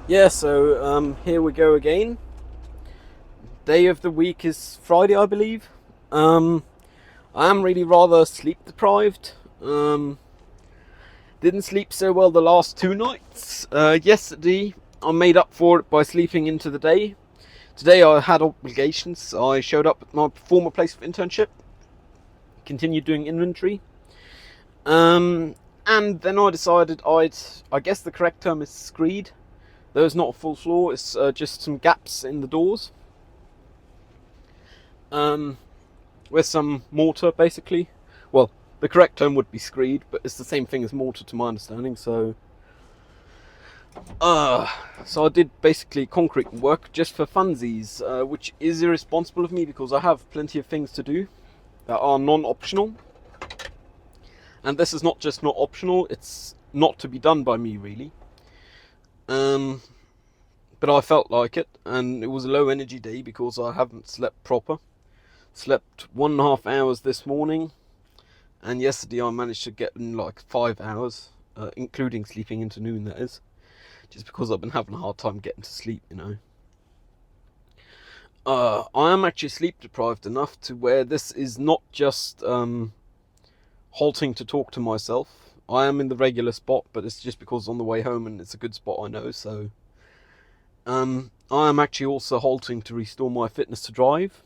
Yeah, so here we go again. Day of the week is Friday, I believe. Um, I am really rather sleep deprived. Didn't sleep so well the last 2 nights. Yesterday, I made up for it by sleeping into the day. Today, I had obligations. I showed up at my former place of internship, continued doing inventory. Um, and then I decided I guess the correct term is screed. Though it's not a full floor, it's just some gaps in the doors. Um, with some mortar, basically. Well, the correct term would be screed, but it's the same thing as mortar to my understanding. Uh, so I did basically concrete work just for funsies, which is irresponsible of me because I have plenty of things to do that are non-optional, and this is not just not optional; it's not to be done by me really. Um, but I felt like it, and it was a low energy day because I haven't slept proper. Slept 1.5 hours this morning, and yesterday I managed to get in like 5 hours, including sleeping into noon, that is, just because I've been having a hard time getting to sleep. I am actually sleep deprived enough to where this is not just halting to talk to myself. I am in the regular spot, but it's just because on the way home and it's a good spot I know, so I am actually also halting to restore my fitness to drive.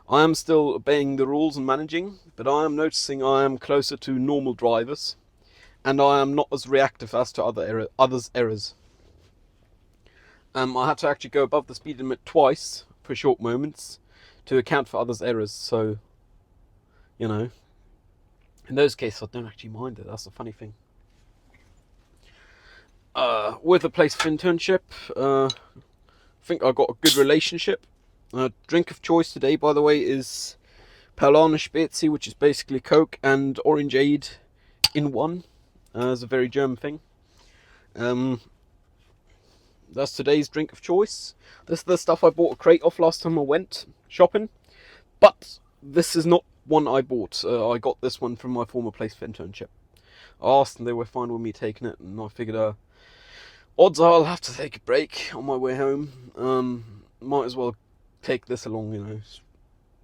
I am still obeying the rules and managing, but I am noticing I am closer to normal drivers, and I am not as reactive as to others' errors. I had to actually go above the speed limit twice for short moments to account for others' errors. So, you know, in those cases, I don't actually mind it. That's the funny thing. With a place of internship, I think I got a good relationship. Drink of choice today, by the way, is Paulana Spezi, which is basically Coke and Orangeade in one. It's a very German thing. Um, That's today's drink of choice. This is the stuff I bought a crate off last time I went shopping. But this is not one I bought. I got this one from my former place for internship. I asked and they were fine with me taking it, and I figured odds are I'll have to take a break on my way home. Might as well take this along, It's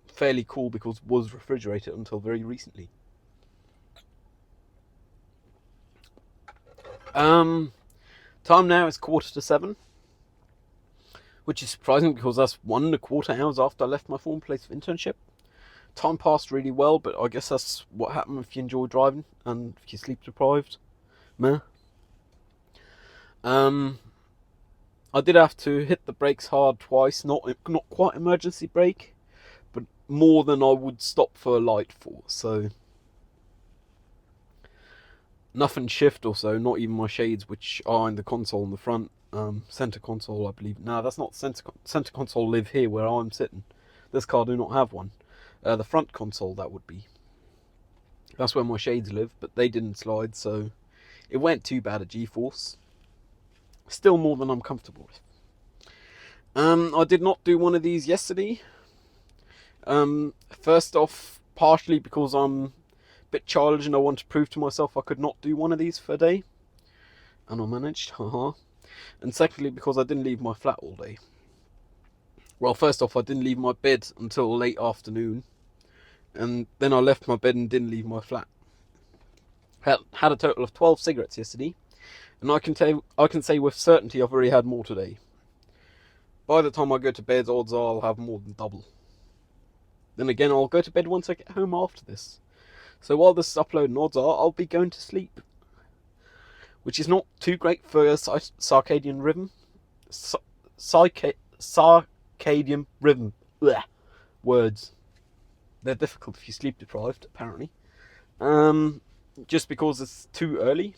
fairly cool because it was refrigerated until very recently. Um, Time now is 6:45, which is surprising because that's 1.25 hours after I left my former place of internship. Time passed really well, but I guess that's what happens if you enjoy driving and if you're sleep deprived. Meh. Um, I did have to hit the brakes hard twice, not quite emergency brake, but more than I would stop for a light for. So nothing shift or so, not even my shades, which are in the console in the front, center console, I believe. No, that's not center console. Live here where I'm sitting. This car do not have one. The front console that would be. That's where my shades live, but they didn't slide, so it went too bad at G-force. Still more than I'm comfortable with. I did not do one of these yesterday. First off, partially because I'm a bit childish and I want to prove to myself I could not do one of these for a day, and I managed. Haha. And secondly, because I didn't leave my flat all day. Well, first off, I didn't leave my bed until late afternoon, and then I left my bed and didn't leave my flat. Had a total of 12 cigarettes yesterday, and I can say with certainty I've already had more today. By the time I go to bed, odds are I'll have more than double. Then again, I'll go to bed once I get home after this. So while this is uploading, odds are I'll be going to sleep, which is not too great for circadian rhythm. Circadian rhythm. Blech. Words. They're difficult if you're sleep deprived, apparently. Just because it's too early.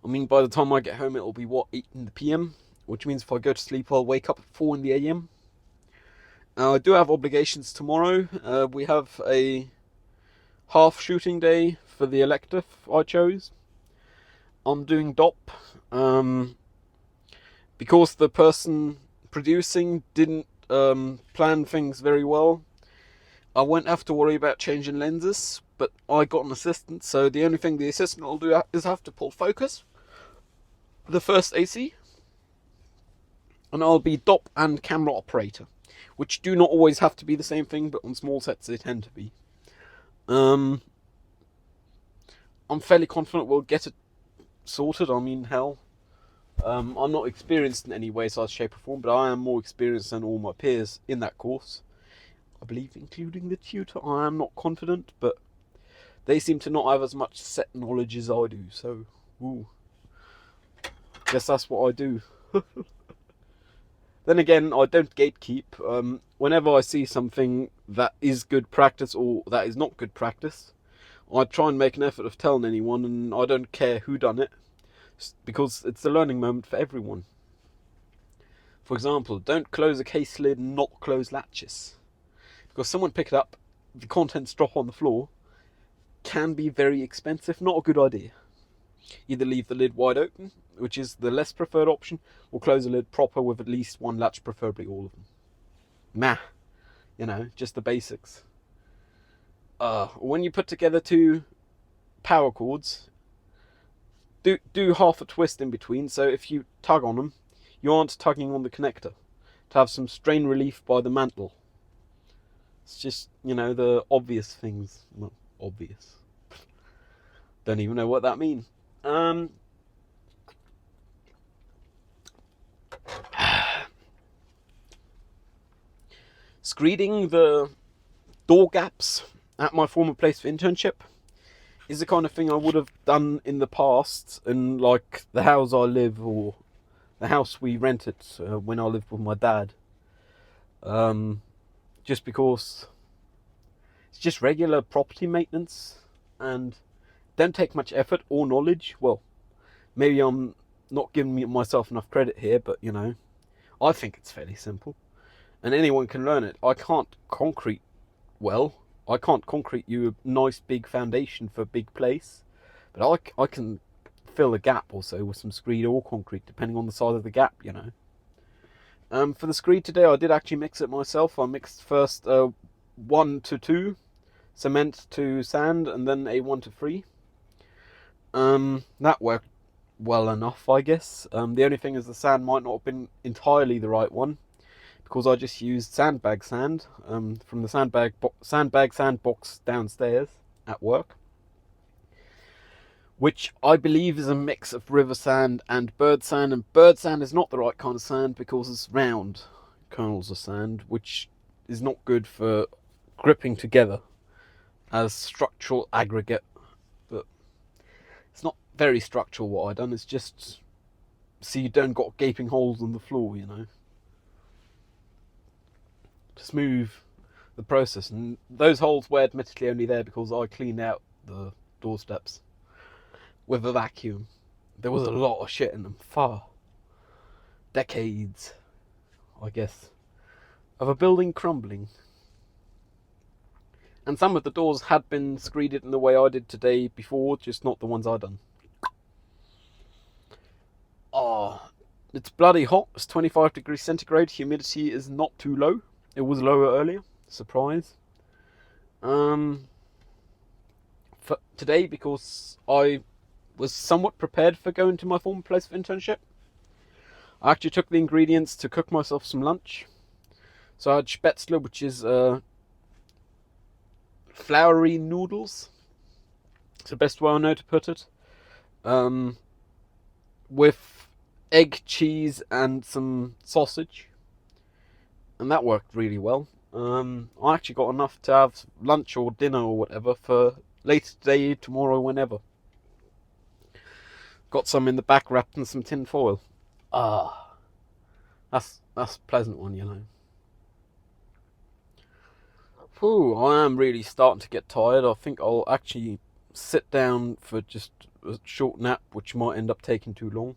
I mean, by the time I get home, it'll be 8 in the PM, which means if I go to sleep, I'll wake up at 4 in the AM. I do have obligations tomorrow. We have a half shooting day for the elective I chose. I'm doing DOP. Because the person producing didn't plan things very well, I won't have to worry about changing lenses, but I got an assistant, so the only thing the assistant will do is have to pull focus. the first AC, and I'll be DOP and camera operator, which do not always have to be the same thing, but on small sets they tend to be. I'm fairly confident we'll get it sorted. I mean, hell, I'm not experienced in any way, size, shape or form, but I am more experienced than all my peers in that course. I believe including the tutor. I am not confident, but they seem to not have as much set knowledge as I do, so, ooh. Guess that's what I do. Then again, I don't gatekeep. Whenever I see something that is good practice or that is not good practice, I try and make an effort of telling anyone, and I don't care who done it, because it's a learning moment for everyone. For example, don't close a case lid and not close latches. Because someone pick it up, the contents drop on the floor, can be very expensive, not a good idea. Either leave the lid wide open, which is the less preferred option, or close the lid proper with at least one latch, preferably all of them. Just the basics. When you put together two power cords, do half a twist in between, so if you tug on them, you aren't tugging on the connector, to have some strain relief by the mantle. It's just, the obvious things. Well, obvious. Don't even know what that means. Screeding the door gaps at my former place for internship is the kind of thing I would have done in the past in, like, the house I live, or the house we rented when I lived with my dad. Just because it's just regular property maintenance and don't take much effort or knowledge. Well, maybe I'm not giving myself enough credit here, but I think it's fairly simple and anyone can learn it. I can't concrete well. I can't concrete you a nice big foundation for a big place, but I can fill a gap or so with some screed or concrete, depending on the size of the gap, For the screed today, I did actually mix it myself. I mixed first 1 to 2 cement to sand, and then a 1 to 3. That worked well enough, I guess. The only thing is the sand might not have been entirely the right one, because I just used sandbag sand from the sandbag sandbox downstairs at work, which I believe is a mix of river sand and bird sand, and bird sand is not the right kind of sand because it's round kernels of sand, which is not good for gripping together as structural aggregate. But it's not very structural what I done, it's just so you don't got gaping holes in the floor, to smooth the process. And those holes were admittedly only there because I cleaned out the doorsteps with a vacuum. There was a lot of shit in them, decades, I guess, of a building crumbling. And some of the doors had been screeded in the way I did today before, just not the ones I done. It's bloody hot. It's 25 degrees centigrade. Humidity is not too low. It was lower earlier. Surprise. For today, because I was somewhat prepared for going to my former place of internship, I actually took the ingredients to cook myself some lunch. So I had spätzle, which is floury noodles. It's the best way I know to put it. With egg, cheese, and some sausage. And that worked really well. I actually got enough to have lunch or dinner or whatever for later today, tomorrow, whenever. Got some in the back wrapped in some tin foil. That's a pleasant one, Whew, I am really starting to get tired. I think I'll actually sit down for just a short nap, which might end up taking too long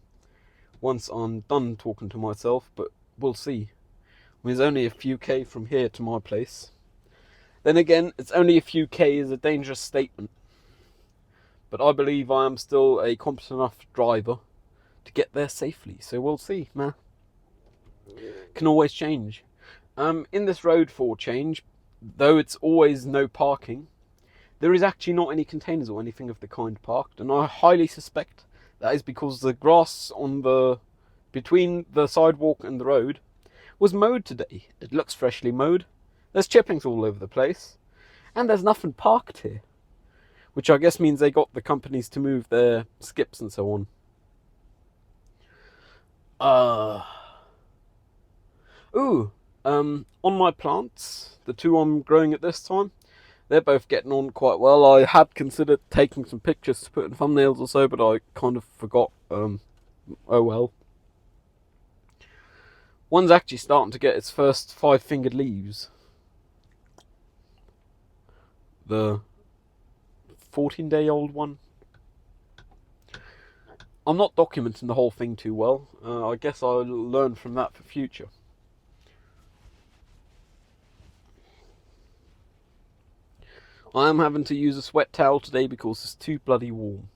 once I'm done talking to myself, but we'll see. It's only a few K from here to my place. Then again, it's only a few K is a dangerous statement. But I believe I am still a competent enough driver to get there safely. So we'll see, man. Can always change. In this road for change, though it's always no parking, there is actually not any containers or anything of the kind parked. And I highly suspect That is because the grass between the sidewalk and the road was mowed today. It looks freshly mowed. There's chippings all over the place, and there's nothing parked here, which I guess means they got the companies to move their skips and so on. On my plants, the two I'm growing at this time, they're both getting on quite well. I had considered taking some pictures to put in thumbnails or so, but I kind of forgot. Oh well. One's actually starting to get its first 5-fingered leaves. The 14-day-old one. I'm not documenting the whole thing too well. I guess I'll learn from that for future. I am having to use a sweat towel today because it's too bloody warm.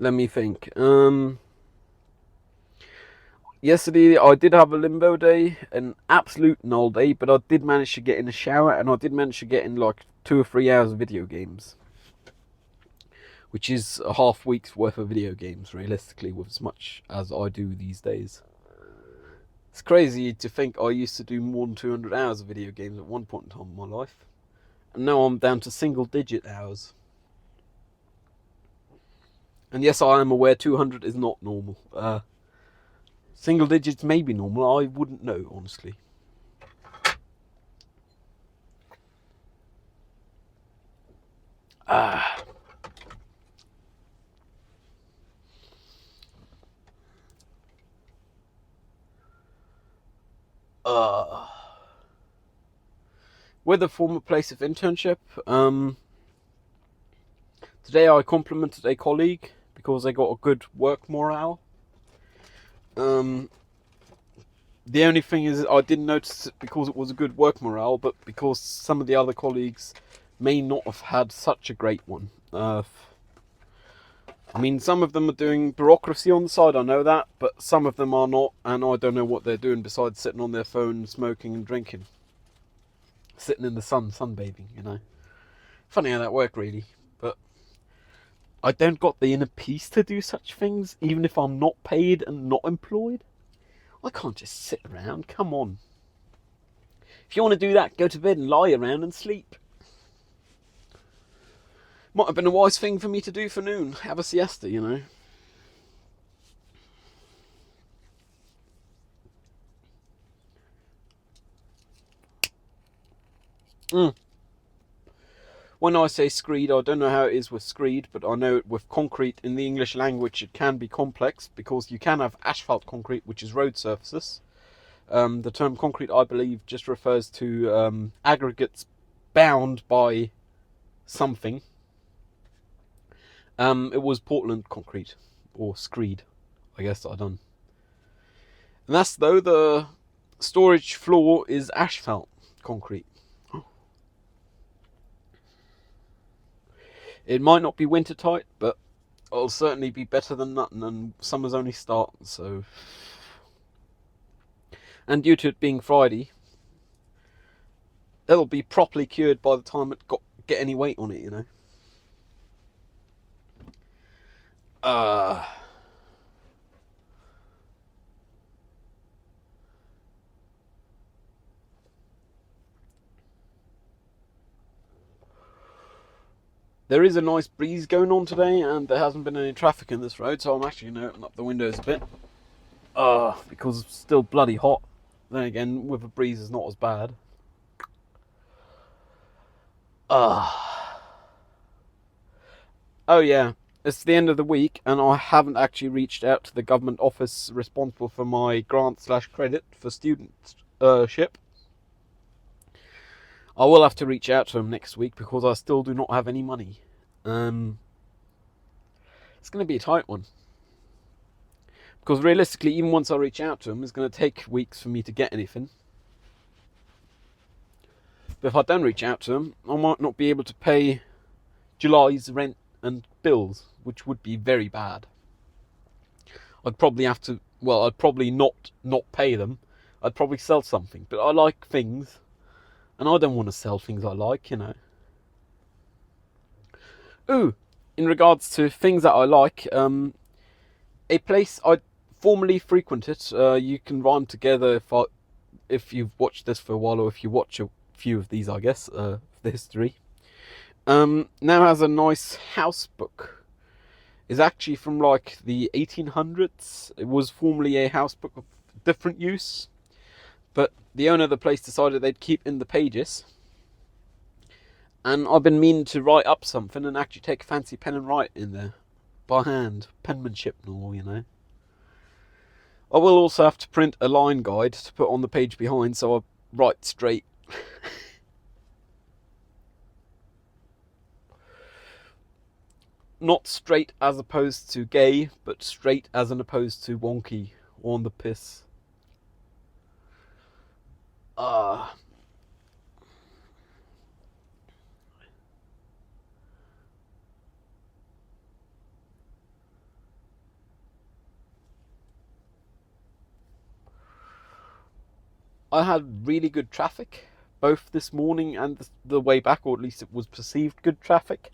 Let me think. Yesterday I did have a limbo day, an absolute null day, but I did manage to get in the shower and I did manage to get in like 2 or 3 hours of video games, which is a half week's worth of video games realistically, with as much as I do these days. It's crazy to think I used to do more than 200 hours of video games at one point in time in my life, and now I'm down to single-digit hours. And yes, I am aware 200 is not normal. Single digits may be normal, I wouldn't know, honestly. With a former place of internship, today I complimented a colleague because they got a good work morale. The only thing is I didn't notice it because it was a good work morale, but because some of the other colleagues may not have had such a great one. I mean, some of them are doing bureaucracy on the side, I know that, but some of them are not, and I don't know what they're doing besides sitting on their phone, smoking and drinking. Sitting in the sun, sunbathing, you know. Funny how that works, really. But I don't got the inner peace to do such things, even if I'm not paid and not employed. I can't just sit around, come on. If you want to do that, go to bed and lie around and sleep. Might have been a wise thing for me to do for noon, have a siesta, you know. When I say screed, I don't know how it is with screed, but I know with concrete in the English language it can be complex, because you can have asphalt concrete, which is road surfaces. The term concrete, I believe, just refers to aggregates bound by something. It was Portland concrete, or screed, I guess I done. And that's though the storage floor is asphalt concrete. It might not be winter tight, but it'll certainly be better than nothing, and summer's only starting, so. And due to it being Friday, it'll be properly cured by the time it get any weight on it, you know. There is a nice breeze going on today, and there hasn't been any traffic in this road, so I'm actually going to open up the windows a bit. Because it's still bloody hot. Then again, with a breeze it's not as bad. Oh yeah, it's the end of the week, and I haven't actually reached out to the government office responsible for my grant/credit for studentship. I will have to reach out to him next week because I still do not have any money. It's going to be a tight one. Because realistically, even once I reach out to him, it's going to take weeks for me to get anything. But if I don't reach out to him, I might not be able to pay July's rent and bills, which would be very bad. I'd probably have to well, I'd probably not pay them. I'd probably sell something. But I like things, and I don't want to sell things I like, you know. Ooh, in regards to things that I like, a place I formerly frequented. You can rhyme together if you've watched this for a while, or if you watch a few of these, I guess, the history. Now has a nice house book. It's actually from like the 1800s. It was formerly a house book of different use, but the owner of the place decided they'd keep in the pages. And I've been meaning to write up something and actually take a fancy pen and write in there by hand, penmanship and all, you know. I will also have to print a line guide to put on the page behind, so I write straight. Not straight as opposed to gay, but straight as an opposed to wonky or on the piss. Ah. I had really good traffic, both this morning and the way back, or at least it was perceived good traffic.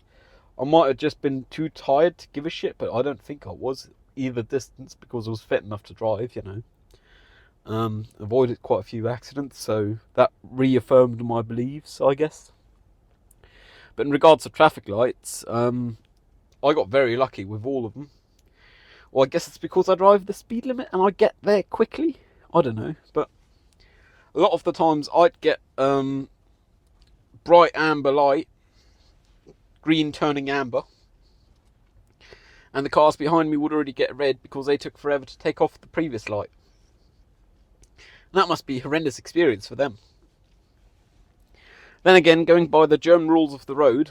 I might have just been too tired to give a shit, but I don't think I was either distance because I was fit enough to drive, you know. Avoided quite a few accidents, so that reaffirmed my beliefs, I guess. But in regards to traffic lights, I got very lucky with all of them. Well, I guess it's because I drive the speed limit and I get there quickly. I don't know, but a lot of the times I'd get bright amber light, green turning amber, and the cars behind me would already get red because they took forever to take off the previous light. And that must be a horrendous experience for them. Then again, going by the German rules of the road,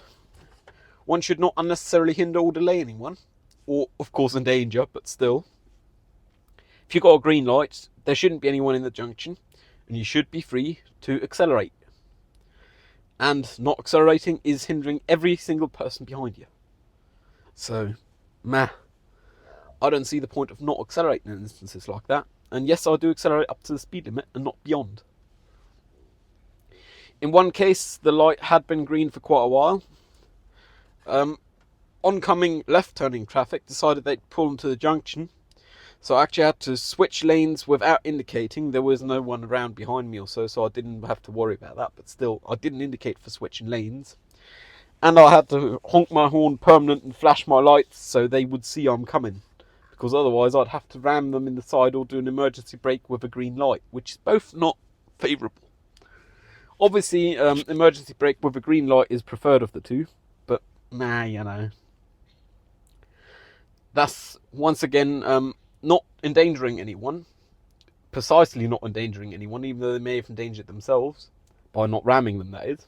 one should not unnecessarily hinder or delay anyone, or of course endanger, but still. If you've got a green light, there shouldn't be anyone in the junction, and you should be free to accelerate. And not accelerating is hindering every single person behind you. So, meh. I don't see the point of not accelerating in instances like that. And yes, I do accelerate up to the speed limit and not beyond. In one case, the light had been green for quite a while. Oncoming left-turning traffic decided they'd pull into the junction. So I actually had to switch lanes without indicating. There was no one around behind me or so I didn't have to worry about that. But still, I didn't indicate for switching lanes. And I had to honk my horn permanent and flash my lights so they would see I'm coming. Because otherwise I'd have to ram them in the side or do an emergency brake with a green light, which is both not favourable. Obviously, emergency brake with a green light is preferred of the two. But, nah, you know. That's, once again, not endangering anyone, precisely not endangering anyone, even though they may have endangered themselves by not ramming them, that is,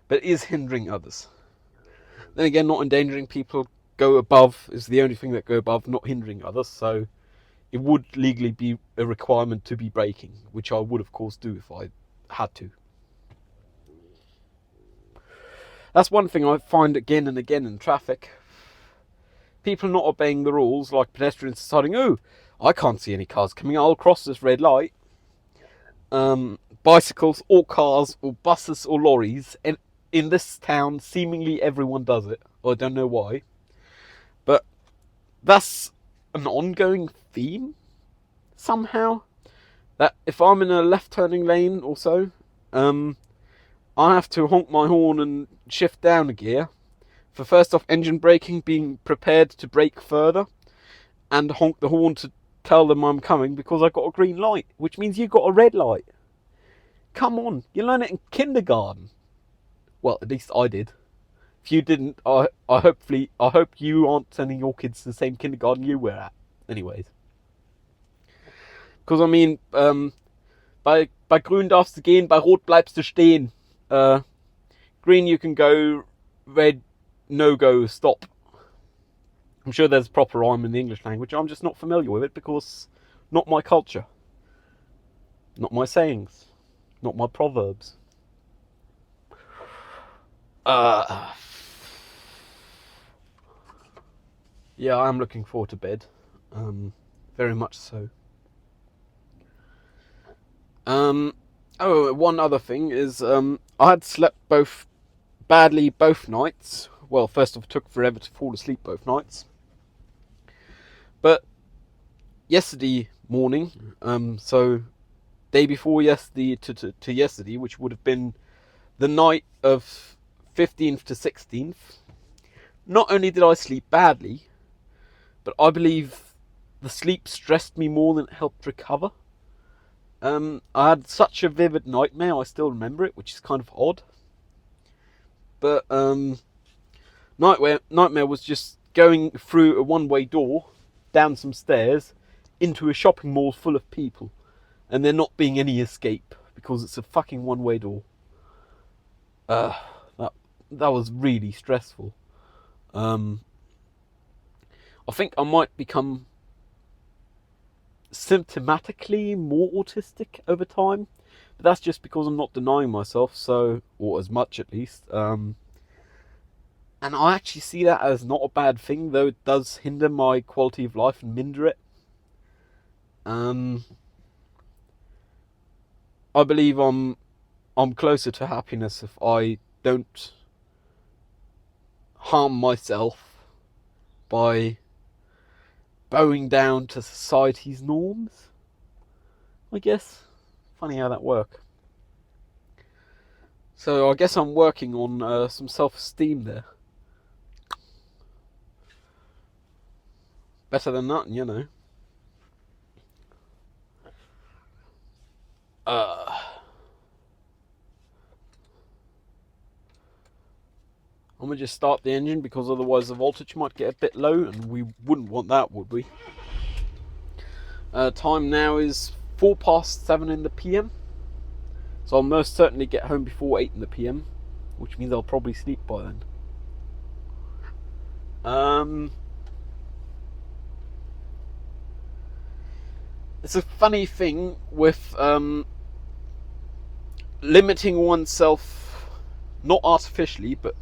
but is hindering others. Then again, not endangering people go above is the only thing that go above, not hindering others, so it would legally be a requirement to be braking, which I would of course do if I had to. That's one thing I find again and again in traffic. People not obeying the rules, like pedestrians deciding, oh, I can't see any cars coming, I'll cross this red light. Bicycles or cars or buses or lorries, and in this town seemingly everyone does it. I don't know why, but that's an ongoing theme somehow. That if I'm in a left turning lane or so, I have to honk my horn and shift down a gear for first off engine braking, being prepared to brake further, and honk the horn to tell them I'm coming because I got a green light, which means you got a red light. Come on, you learn it in kindergarten. Well, at least I did. If you didn't, I hope you aren't sending your kids to the same kindergarten you were at. Anyways, because I mean, bei grün darfst du gehen, bei rot bleibst du stehen. Green you can go, red no go, stop. I'm sure there's a proper rhyme in the English language. I'm just not familiar with it because not my culture, not my sayings, not my proverbs. Yeah, I'm looking forward to bed. very much so. One other thing is I had slept badly both nights. Well, first off, it took forever to fall asleep both nights. But yesterday morning, so day before yesterday to yesterday, which would have been the night of 15th to 16th, not only did I sleep badly, but I believe the sleep stressed me more than it helped recover. I had such a vivid nightmare, I still remember it, which is kind of odd. But nightmare was just going through a one-way door, down some stairs, into a shopping mall full of people, and there not being any escape because it's a fucking one-way door. That was really stressful. I think I might become symptomatically more autistic over time, but that's just because I'm not denying myself, or as much at least. And I actually see that as not a bad thing, though it does hinder my quality of life and minder it. I believe I'm closer to happiness if I don't harm myself by bowing down to society's norms, I guess. Funny how that works. So I guess I'm working on some self-esteem there. Better than nothing, you know. I'm going to just start the engine because otherwise the voltage might get a bit low and we wouldn't want that, would we? Time now is 7:04 in the PM. So I'll most certainly get home before 8 in the PM, which means I'll probably sleep by then. It's a funny thing with limiting oneself, not artificially, but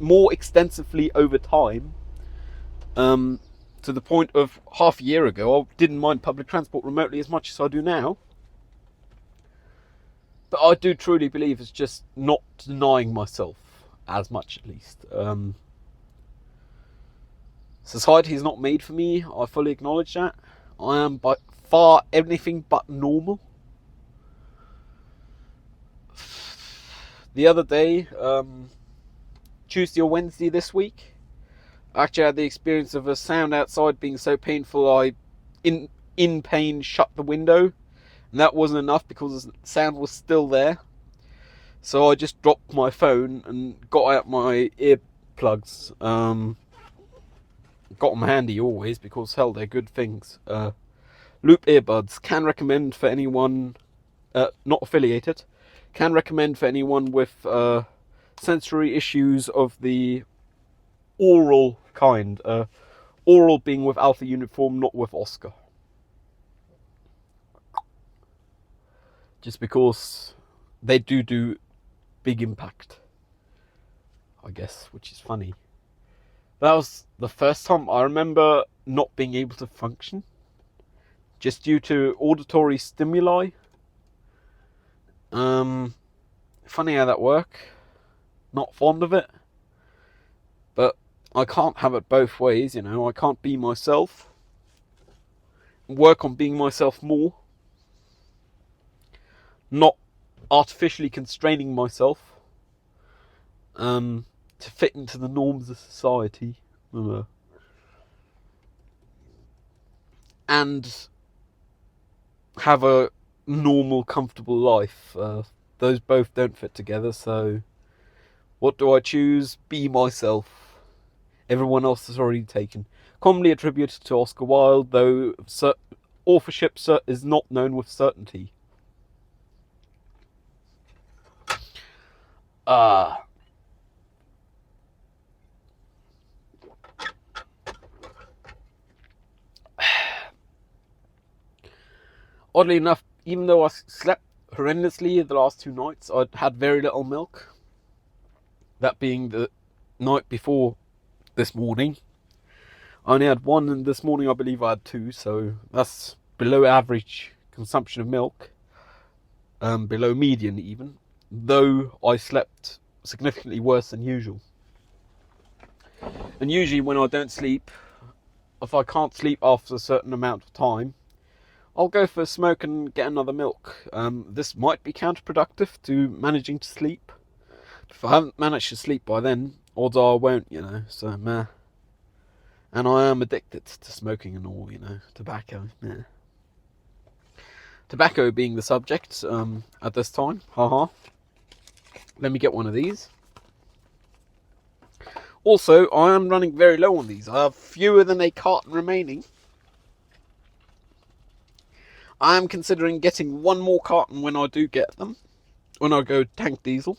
more extensively over time, to the point of half a year ago I didn't mind public transport remotely as much as I do now. But I do truly believe it's just not denying myself as much, at least. Society is not made for me, I fully acknowledge that. I am by far anything but normal. The other day, Tuesday or Wednesday this week, I actually had the experience of a sound outside being so painful I, in pain, shut the window. And that wasn't enough because the sound was still there. So I just dropped my phone and got out my earplugs. Got them handy always because, hell, they're good things. Loop earbuds. Can recommend for anyone not affiliated. Can recommend for anyone with sensory issues of the oral kind. Oral being with Alpha Uniform, not with Oscar. Just because they do big impact, I guess, which is funny. That was the first time I remember not being able to function, just due to auditory stimuli. Funny how that works. Not fond of it, but I can't have it both ways, you know. I can't be myself, work on being myself more, not artificially constraining myself to fit into the norms of society, and have a normal, comfortable life. Those both don't fit together, so what do I choose? Be myself. Everyone else is already taken. Commonly attributed to Oscar Wilde, though authorship is not known with certainty. Oddly enough, even though I slept horrendously the last 2 nights, I'd had very little milk. That being the night before this morning. I only had one, and this morning I believe I had two, so that's below average consumption of milk, below median even, though I slept significantly worse than usual. And usually when I don't sleep, if I can't sleep after a certain amount of time, I'll go for a smoke and get another milk. This might be counterproductive to managing to sleep. If I haven't managed to sleep by then, odds are I won't, so meh. And I am addicted to smoking and all, tobacco, meh. Tobacco being the subject at this time, haha. Let me get one of these. Also, I am running very low on these. I have fewer than a carton remaining. I am considering getting one more carton when I do get them, when I go tank diesel.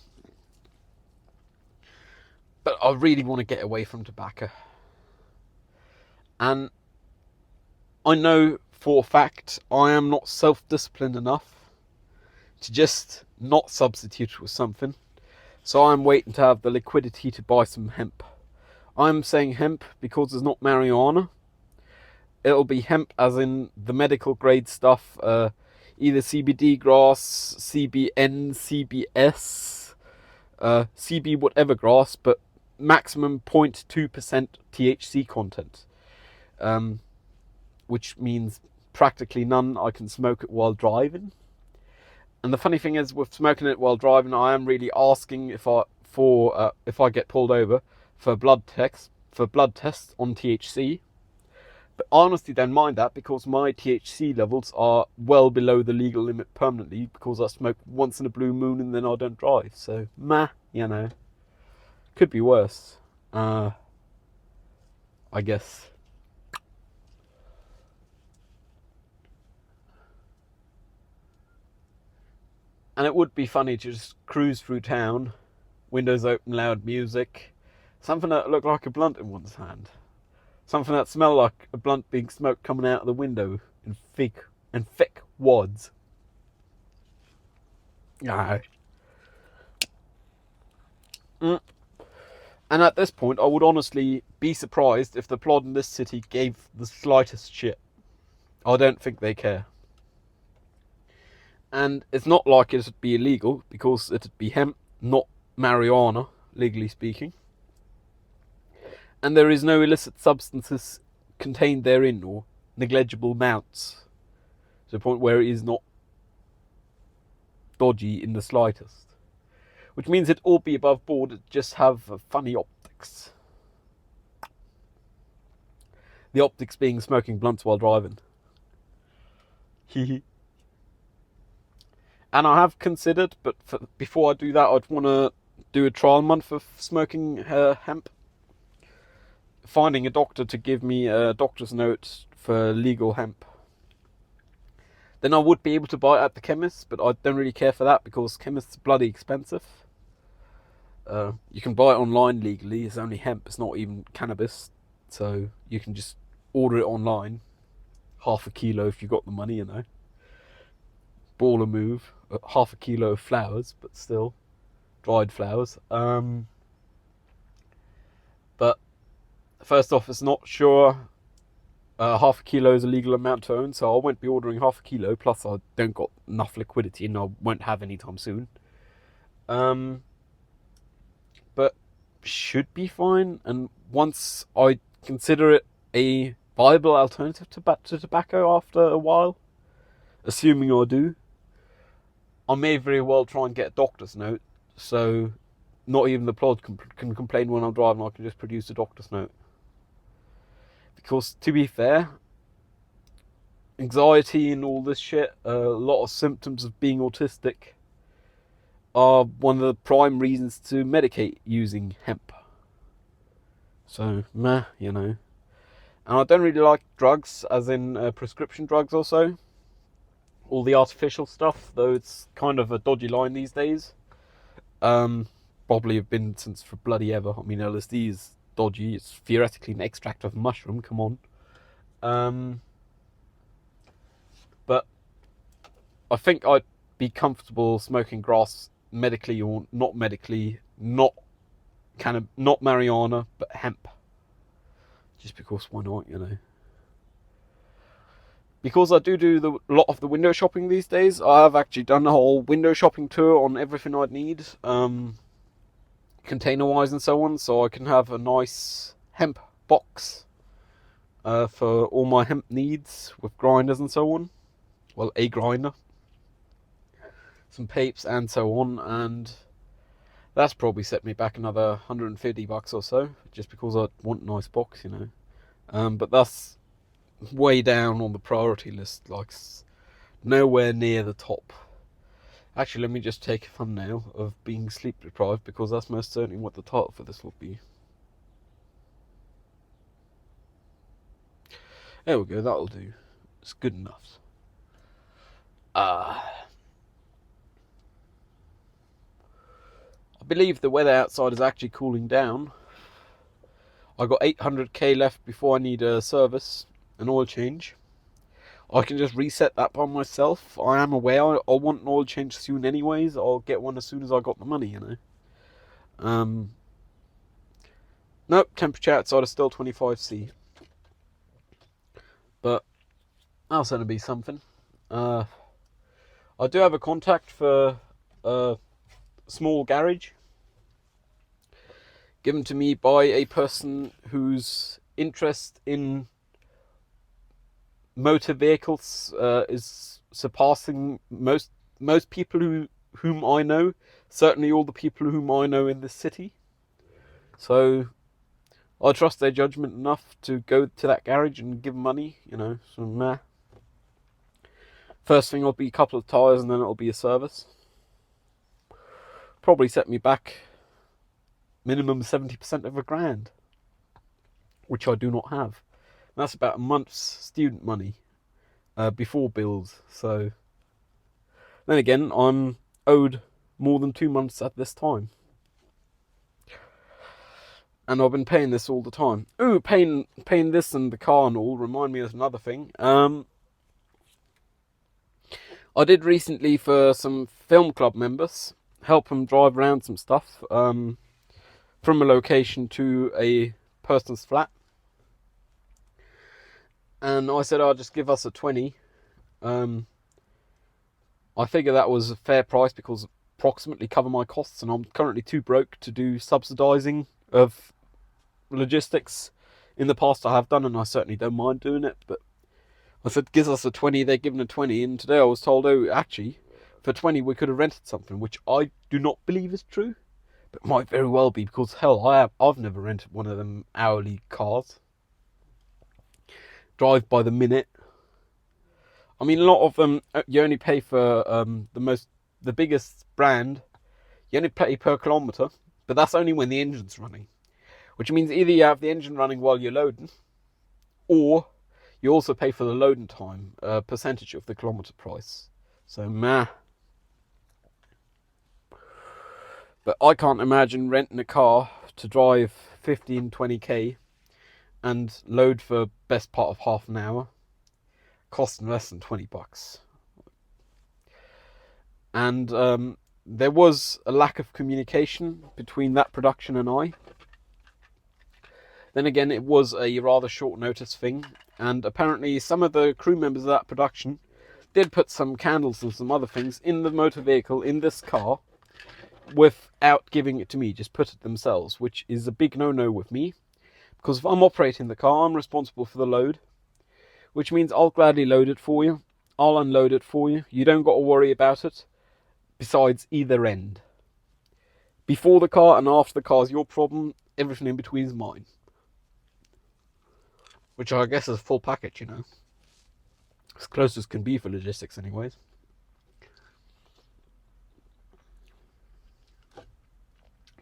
But I really want to get away from tobacco. And I know for a fact I am not self-disciplined enough to just not substitute with something. So I'm waiting to have the liquidity to buy some hemp. I'm saying hemp because it's not marijuana. It'll be hemp as in the medical grade stuff, either CBD grass, CBN, CBS, CB whatever grass, but maximum 0.2% THC content, which means practically none. I can smoke it while driving. And the funny thing is, with smoking it while driving, I am really asking if I get pulled over for blood tests on THC. But I honestly don't mind that because my THC levels are well below the legal limit permanently because I smoke once in a blue moon and then I don't drive. So, meh, could be worse. I guess. And it would be funny to just cruise through town, windows open, loud music, something that looked like a blunt in one's hand. Something that smelled like a blunt being smoked coming out of the window in thick wads. No. And at this point, I would honestly be surprised if the plod in this city gave the slightest shit. I don't think they care. And it's not like it'd be illegal, because it'd be hemp, not marijuana, legally speaking. And there is no illicit substances contained therein, or negligible amounts, to the point where it is not dodgy in the slightest. Which means it'd all be above board, it'd just have funny optics. The optics being smoking blunts while driving. Hehe. And I have considered, but before I do that, I'd want to do a trial month of smoking hemp. Finding a doctor to give me a doctor's note for legal hemp. Then I would be able to buy it at the chemist, but I don't really care for that because chemists are bloody expensive. You can buy it online legally, it's only hemp, it's not even cannabis. So you can just order it online. Half a kilo if you've got the money, Baller move. Half a kilo of flowers, but still. Dried flowers. But first off, it's not sure half a kilo is a legal amount to own, so I won't be ordering half a kilo, plus I don't got enough liquidity and I won't have any time soon. But should be fine, and once I consider it a viable alternative to tobacco after a while, assuming I do, I may very well try and get a doctor's note, so not even the plod can complain when I'm driving. I can just produce a doctor's note. Because, to be fair, anxiety and all this shit, a lot of symptoms of being autistic, are one of the prime reasons to medicate using hemp. So, meh, And I don't really like drugs, as in prescription drugs also. All the artificial stuff, though it's kind of a dodgy line these days. Probably have been since for bloody ever. I mean, LSD is dodgy. It's theoretically an extract of mushroom, come on. But I think I'd be comfortable smoking grass medically or not medically, not marijuana, but hemp. just because why not, you know. Because I do a lot of the window shopping these days, I have actually done a whole window shopping tour on everything I'd need, container-wise and so on, so I can have a nice hemp box for all my hemp needs with grinders and so on. Well, a grinder, some papes and so on, and that's probably set me back another $150 or so, just because I want a nice box, you know. But that's way down on the priority list, like nowhere near the top. Actually, let me just take a thumbnail of being sleep deprived, because that's most certainly what the title for this will be. There we go, that'll do. It's good enough. I believe the weather outside is actually cooling down. I got 800k left before I need a service, an oil change. I can just reset that by myself. I am aware I'll want an oil change soon anyways. I'll get one as soon as I got the money, you know. Nope, temperature outside is still 25°C. But that's going to be something. I do have a contact for a small garage given to me by a person whose interest in motor vehicles is surpassing most people whom I know, certainly all the people whom I know in this city. So I trust their judgment enough to go to that garage and give them money, you know. So first thing will be a couple of tyres, and then it'll be a service. Probably set me back minimum 70% of $1,000, which I do not have. And that's about a month's student money before bills. So then again, I'm owed more than 2 months at this time, and I've been paying this all the time. Ooh, paying this and the car and all remind me of another thing. I did recently, for some film club members, help them drive around some stuff from a location to a person's flat. And I said I'll just give us a 20. I figure that was a fair price, because approximately cover my costs, and I'm currently too broke to do subsidising of logistics. In the past I have done, and I certainly don't mind doing it, but I said, give us a 20, they're giving a 20, and today I was told, oh, actually, for 20 we could have rented something, which I do not believe is true, but might very well be, because hell, I've never rented one of them hourly cars. Drive by the minute. I mean, a lot of them, you only pay for the biggest brand, you only pay per kilometre, but that's only when the engine's running. Which means either you have the engine running while you're loading, or you also pay for the loading time, a percentage of the kilometre price. So, But I can't imagine renting a car to drive 15-20k and load for best part of half an hour, costing less than $20. And there was a lack of communication between that production and I. Then again, it was a rather short notice thing, and apparently some of the crew members of that production did put some candles and some other things in the motor vehicle, in this car, without giving it to me, just put it themselves, which is a big no-no with me, because if I'm operating the car, I'm responsible for the load, which means I'll gladly load it for you, I'll unload it for you, you don't got to worry about it, besides either end. Before the car and after the car is your problem, everything in between is mine. Which I guess is a full package, you know. As close as can be for logistics anyways.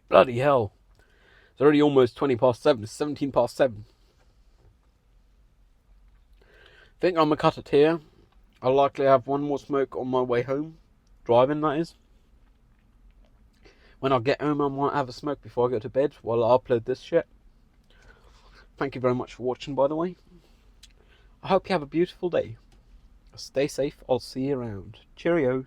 Bloody hell. It's already almost 20 past 7. It's 17 past 7. I think I'm going to cut it here. I'll likely have one more smoke on my way home. Driving, that is. When I get home, I might have a smoke before I go to bed while I upload this shit. Thank you very much for watching, by the way. I hope you have a beautiful day. Stay safe. I'll see you around. Cheerio.